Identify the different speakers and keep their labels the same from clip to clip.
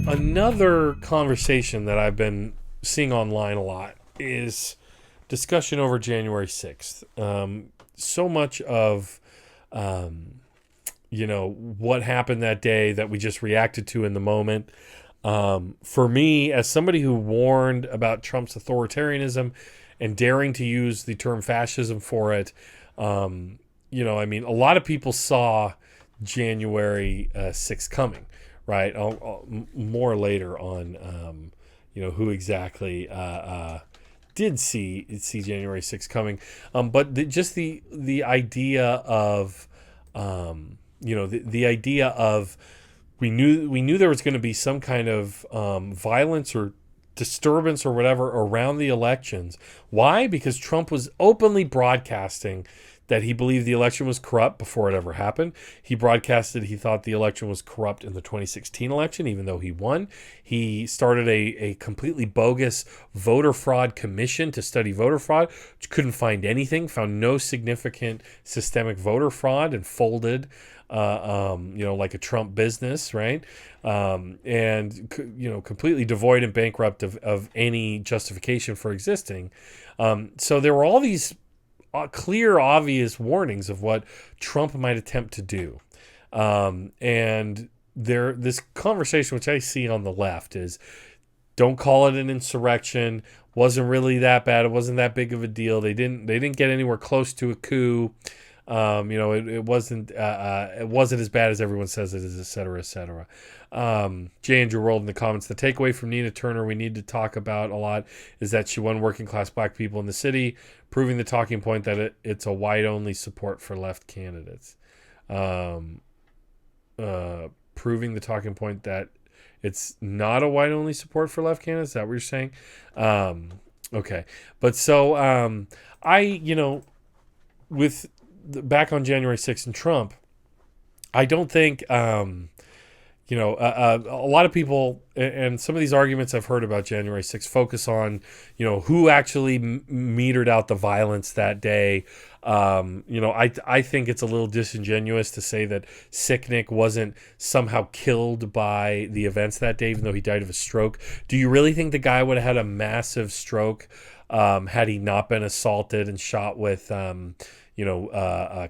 Speaker 1: another conversation that I've been seeing online a lot is discussion over January 6th. So much of, what happened that day that we just reacted to in the moment. For me, as somebody who warned about Trump's authoritarianism and daring to use the term fascism for it, a lot of people saw January 6th coming, right? More later on, who exactly did see January 6th coming. But just the idea of, the idea of we knew there was going to be some kind of violence or disturbance or whatever around the elections. Why? Because Trump was openly broadcasting that he believed the election was corrupt before it ever happened. He broadcasted he thought the election was corrupt in the 2016 election, even though he won. He started a completely bogus voter fraud commission to study voter fraud, which couldn't find anything, found no significant systemic voter fraud, and folded, like a Trump business, right? And completely devoid and bankrupt of any justification for existing. So there were all these clear, obvious warnings of what Trump might attempt to do. And this conversation, which I see on the left, is don't call it an insurrection. Wasn't really that bad. It wasn't that big of a deal. They didn't get anywhere close to a coup. It wasn't as bad as everyone says it is, et cetera, et cetera. J. Andrew World in the comments, the takeaway from Nina Turner we need to talk about a lot is that she won working class black people in the city, proving the talking point that it's a white only support for left candidates. Proving the talking point that it's not a white only support for left candidates. Is that what you're saying? Okay. But so, with back on January 6th and Trump, I don't think, a lot of people, and some of these arguments I've heard about January 6th focus on, who actually metered out the violence that day. I think it's a little disingenuous to say that Sicknick wasn't somehow killed by the events that day, even though he died of a stroke. Do you really think the guy would have had a massive stroke had he not been assaulted and shot with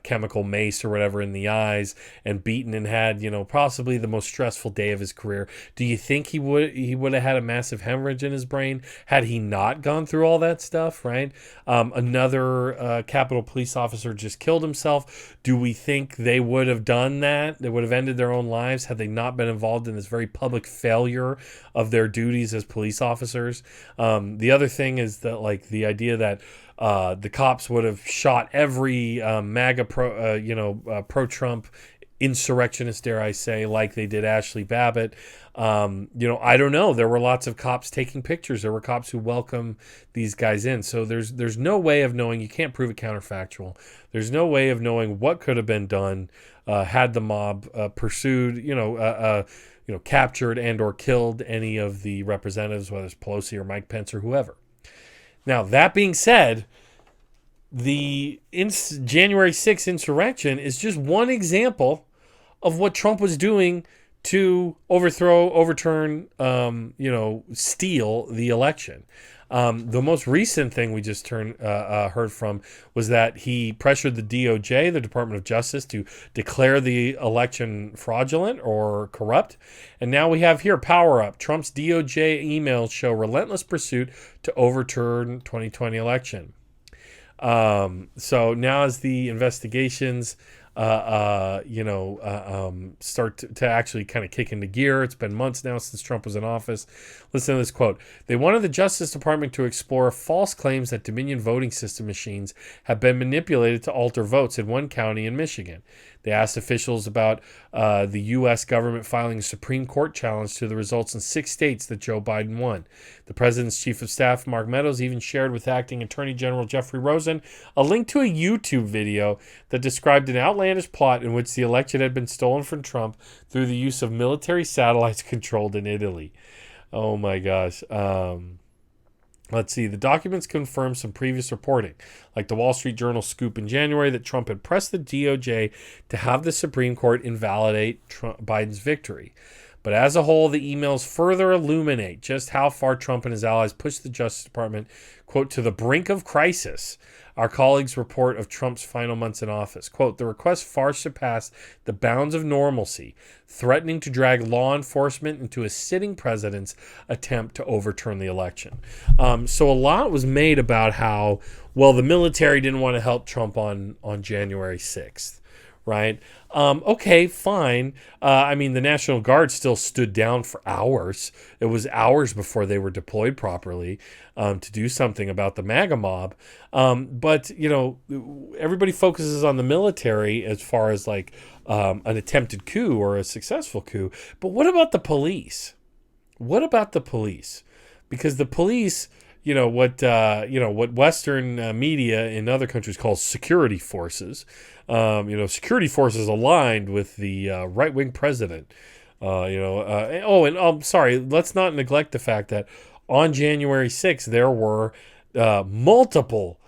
Speaker 1: chemical mace or whatever in the eyes and beaten and had, possibly the most stressful day of his career? Do you think he would have had a massive hemorrhage in his brain had he not gone through all that stuff, right? Another Capitol police officer just killed himself. Do we think they would have done that? They would have ended their own lives had they not been involved in this very public failure of their duties as police officers? The other thing is that, the idea that the cops would have shot every MAGA pro-Trump insurrectionist, dare I say, like they did Ashley Babbitt. I don't know. There were lots of cops taking pictures. There were cops who welcomed these guys in. So there's no way of knowing. You can't prove it counterfactual. There's no way of knowing what could have been done had the mob pursued, captured and or killed any of the representatives, whether it's Pelosi or Mike Pence or whoever. Now, that being said, the January 6th insurrection is just one example of what Trump was doing to overturn, steal the election. The most recent thing we just heard from was that he pressured the DOJ, the Department of Justice, to declare the election fraudulent or corrupt. And now we have here, power up. Trump's DOJ emails show relentless pursuit to overturn 2020 election. So now as the investigations start to actually kind of kick into gear. It's been months now since Trump was in office. Listen to this quote. They wanted the Justice Department to explore false claims that Dominion voting system machines have been manipulated to alter votes in one county in Michigan. They asked officials about the U.S. government filing a Supreme Court challenge to the results in 6 states that Joe Biden won. The president's chief of staff, Mark Meadows, even shared with acting Attorney General Jeffrey Rosen a link to a YouTube video that described an outlandish plot in which the election had been stolen from Trump through the use of military satellites controlled in Italy. Oh my gosh. Let's see. The documents confirm some previous reporting, like the Wall Street Journal scoop in January that Trump had pressed the DOJ to have the Supreme Court invalidate Biden's victory. But as a whole, the emails further illuminate just how far Trump and his allies pushed the Justice Department, quote, to the brink of crisis. Our colleagues report of Trump's final months in office. Quote, the request far surpassed the bounds of normalcy, threatening to drag law enforcement into a sitting president's attempt to overturn the election. So a lot was made about how, well, the military didn't want to help Trump on January 6th, right? Okay, fine. I mean, the National Guard still stood down for hours. It was hours before they were deployed properly to do something about the MAGA mob. But, you know, everybody focuses on the military as far as like an attempted coup or a successful coup. But what about the police? What about the police? Because the police, what Western media in other countries calls security forces. Security forces aligned with the right-wing president. I'm sorry, let's not neglect the fact that on January 6th, there were multiple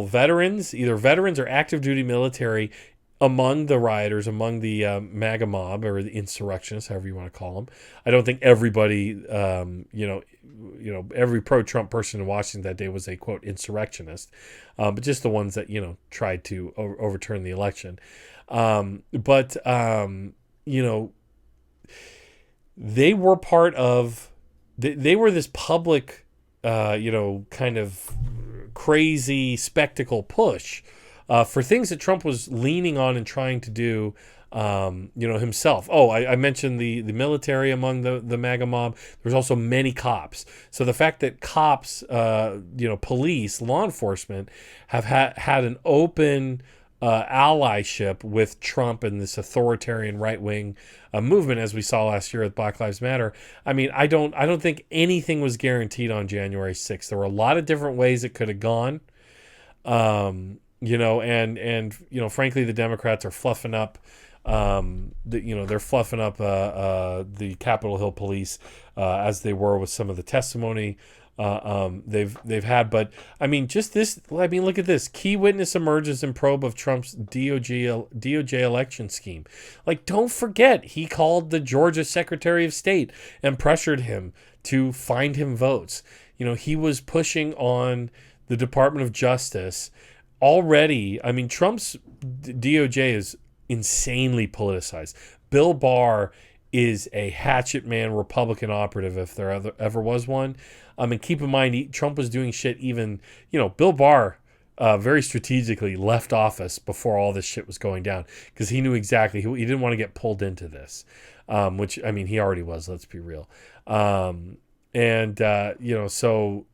Speaker 1: veterans, either veterans or active duty military, among the rioters, among the MAGA mob or the insurrectionists, however you want to call them. I don't think everybody, every pro-Trump person in Washington that day was a, quote, insurrectionist, but just the ones that, tried to overturn the election. They were part of, they were this public, kind of crazy spectacle push for things that Trump was leaning on and trying to do, himself. Oh, I mentioned the military among the MAGA mob. There's also many cops. So the fact that cops, police, law enforcement have had an open allyship with Trump and this authoritarian right-wing movement, as we saw last year with Black Lives Matter. I mean, I don't think anything was guaranteed on January 6th. There were a lot of different ways it could have gone. Frankly, the Democrats are fluffing up. They're fluffing up the Capitol Hill police as they were with some of the testimony they've had. But I mean, look at this. Key witness emerges in probe of Trump's DOJ election scheme. Like, don't forget, he called the Georgia Secretary of State and pressured him to find him votes. He was pushing on the Department of Justice already. I mean, Trump's DOJ is insanely politicized. Bill Barr is a hatchet man Republican operative, if there ever was one. And keep in mind, Trump was doing shit even, Bill Barr very strategically left office before all this shit was going down because he knew exactly, he didn't want to get pulled into this, which, I mean, he already was, let's be real. So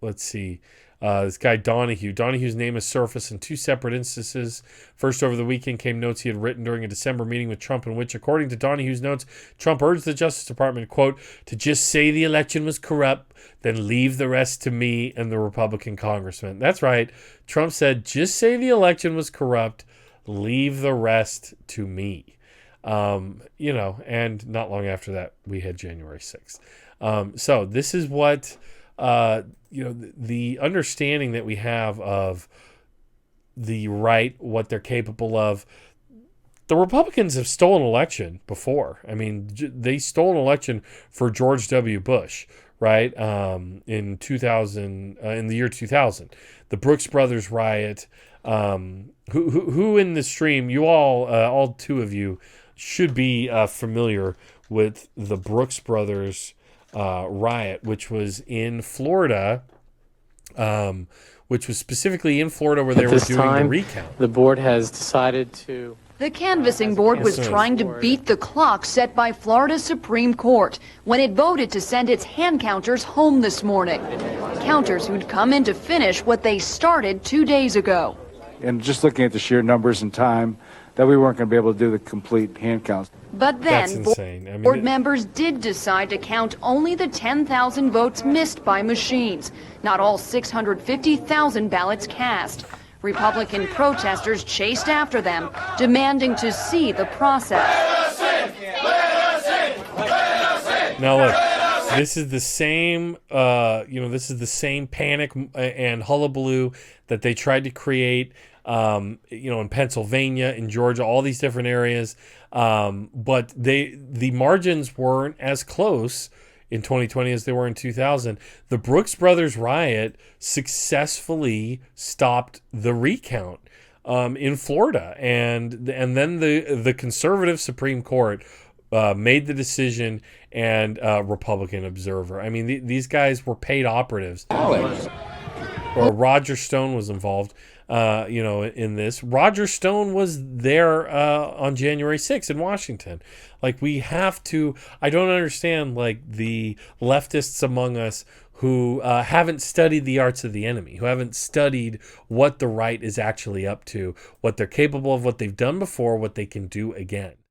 Speaker 1: let's see. This guy Donahue's name has surfaced in two separate instances. First, over the weekend came notes he had written during a December meeting with Trump in which, according to Donahue's notes, Trump urged the Justice Department, quote, to just say the election was corrupt, then leave the rest to me and the Republican congressman. That's right. Trump said, just say the election was corrupt, leave the rest to me. And not long after that, we had January 6th. So this is what... the understanding that we have of the right, what they're capable of. The Republicans have stolen an election before. I mean, they stole an election for George W. Bush, right? In 2000, in the year 2000, the Brooks Brothers riot. Who in the stream, you all two of you should be familiar with the Brooks Brothers riot, which was in Florida, which was specifically in Florida where they were doing the recount.
Speaker 2: The board has decided to...
Speaker 3: The canvassing board was trying to beat the clock set by Florida's Supreme Court when it voted to send its hand counters home this morning. Counters who'd come in to finish what they started 2 days ago.
Speaker 4: And just looking at the sheer numbers and time, that we weren't going to be able to do the complete hand counts.
Speaker 3: But then, board members did decide to count only the 10,000 votes missed by machines, not all 650,000 ballots cast. Republican protesters chased after them, demanding to see the process.
Speaker 1: Now look, this is the same, this is the same panic and hullabaloo that they tried to create in Pennsylvania, in Georgia, all these different areas. But the margins weren't as close in 2020 as they were in 2000. The Brooks Brothers riot successfully stopped the recount in Florida, and then the conservative Supreme Court made the decision, and Republican observer. I mean, these guys were paid operatives. Or Roger Stone was involved, in this. Roger Stone was there on January 6th in Washington. Like, we have to, I don't understand, like, the leftists among us who haven't studied the arts of the enemy, who haven't studied what the right is actually up to, what they're capable of, what they've done before, what they can do again.